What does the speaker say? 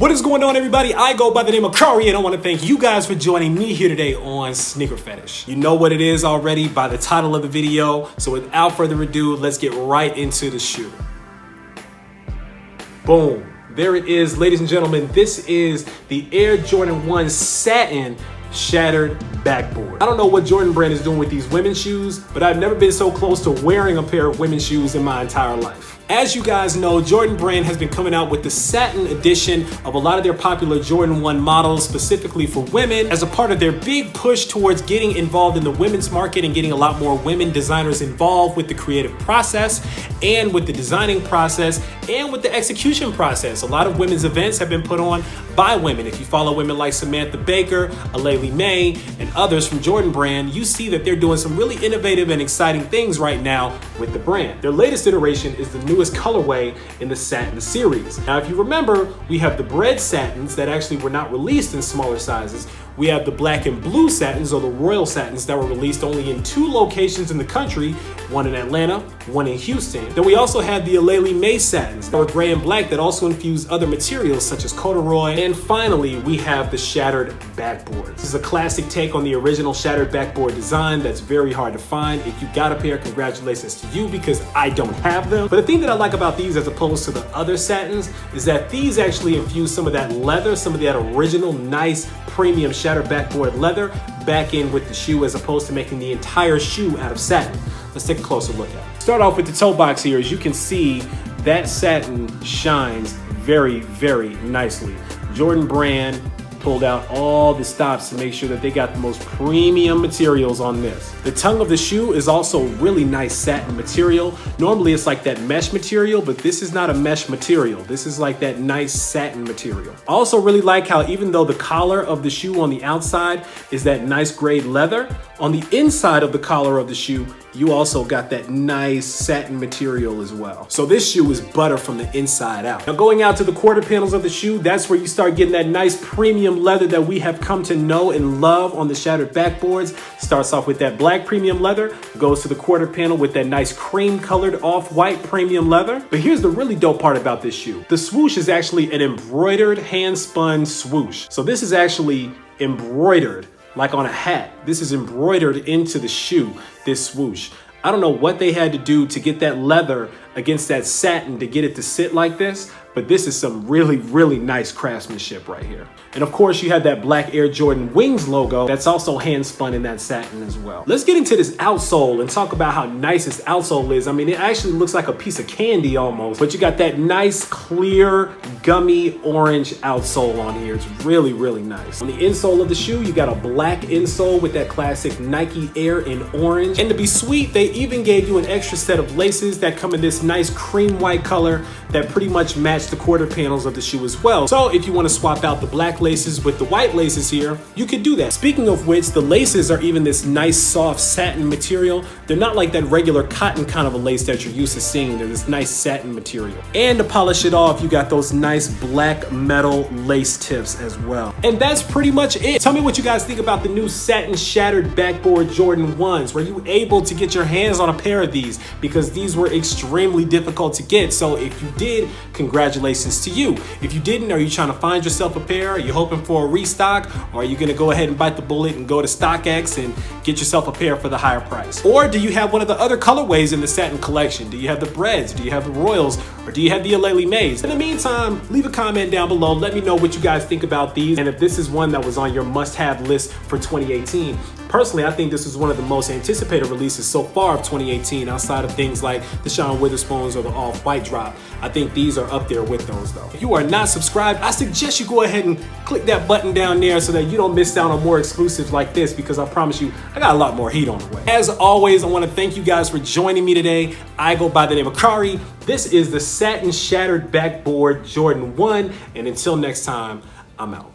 What is going on, everybody? I go by the name of Kari, and I want to thank you guys for joining me here today on Sneaker Fetish. You know what it is already by the title of the video, so without further ado, let's get right into the shoe. Boom. There it is, ladies and gentlemen. This is the Air Jordan 1 Satin Shattered Backboard. I don't know what Jordan brand is doing with these women's shoes, but I've never been so close to wearing a pair of women's shoes in my entire life. As you guys know, Jordan brand has been coming out with the satin edition of a lot of their popular Jordan 1 models, specifically for women, as a part of their big push towards getting involved in the women's market and getting a lot more women designers involved with the creative process and with the designing process and with the execution process. A lot of women's events have been put on by women. If you follow women like Samantha Baker, Alayli May, and others from Jordan brand, you see that they're doing some really innovative and exciting things right now with the brand. Their latest iteration is the newest colorway in the satin series. Now, if you remember, we have the bread satins that actually were not released in smaller sizes. We have the black and blue satins, or the royal satins, that were released only in 2 locations in the country, one in Atlanta, one in Houston. Then we also had the Alayli May satins that were gray and black that also infused other materials such as corduroy. And finally, we have the Shattered Backboards. This is a classic take on the original Shattered Backboard design that's very hard to find. If you got a pair, congratulations to you, because I don't have them. But the thing that I like about these as opposed to the other satins is that these actually infuse some of that leather, some of that original nice premium Shattered Backboard leather back in with the shoe, as opposed to making the entire shoe out of satin. Let's take a closer look at it. Start off with the toe box here. As you can see, that satin shines very, very nicely. Jordan brand pulled out all the stops to make sure that they got the most premium materials on this. The tongue of the shoe is also really nice satin material. Normally it's like that mesh material, but this is not a mesh material. This is like that nice satin material. I also really like how, even though the collar of the shoe on the outside is that nice grade leather, on the inside of the collar of the shoe, you also got that nice satin material as well. So this shoe is butter from the inside out. Now, going out to the quarter panels of the shoe, that's where you start getting that nice premium leather that we have come to know and love on the Shattered Backboards. Starts off with that black premium leather, goes to the quarter panel with that nice cream colored off-white premium leather. But here's the really dope part about this shoe. The swoosh is actually an embroidered hand-spun swoosh. So this is actually embroidered like on a hat. This is embroidered into the shoe, this swoosh. I don't know what they had to do to get that leather against that satin to get it to sit like this, but this is some really, really nice craftsmanship right here. And of course, you have that black Air Jordan Wings logo that's also hand spun in that satin as well. Let's get into this outsole and talk about how nice this outsole is. I mean, it actually looks like a piece of candy almost, but you got that nice, clear, gummy orange outsole on here. It's really, really nice. On the insole of the shoe, you got a black insole with that classic Nike Air in orange. And to be sweet, they even gave you an extra set of laces that come in this nice cream white color that pretty much match the quarter panels of the shoe as well. So if you want to swap out the black laces with the white laces here, you could do that. Speaking of which, the laces are even this nice soft satin material. They're not like that regular cotton kind of a lace that you're used to seeing. They're this nice satin material. And to polish it off, you got those nice black metal lace tips as well. And that's pretty much it. Tell me what you guys think about the new Satin Shattered Backboard Jordan 1s. Were you able to get your hands on a pair of these? Because these were extremely difficult to get. So if you did, congratulations to you. If you didn't, are you trying to find yourself a pair? Are you hoping for a restock? Or are you gonna go ahead and bite the bullet and go to StockX and get yourself a pair for the higher price? Or do you have one of the other colorways in the satin collection? Do you have the breads? Do you have the royals? Or do you have the Alayli Mays? In the meantime, leave a comment down below. Let me know what you guys think about these, and if this is one that was on your must-have list for 2018. Personally, I think this is one of the most anticipated releases so far of 2018, outside of things like the Sean Witherspoons or the Off-White drop. I think these are up there with those though. If you are not subscribed, I suggest you go ahead and click that button down there so that you don't miss out on more exclusives like this, because I promise you, I got a lot more heat on the way. As always, I want to thank you guys for joining me today. I go by the name of Kari. This is the Satin Shattered Backboard Jordan 1, and until next time, I'm out.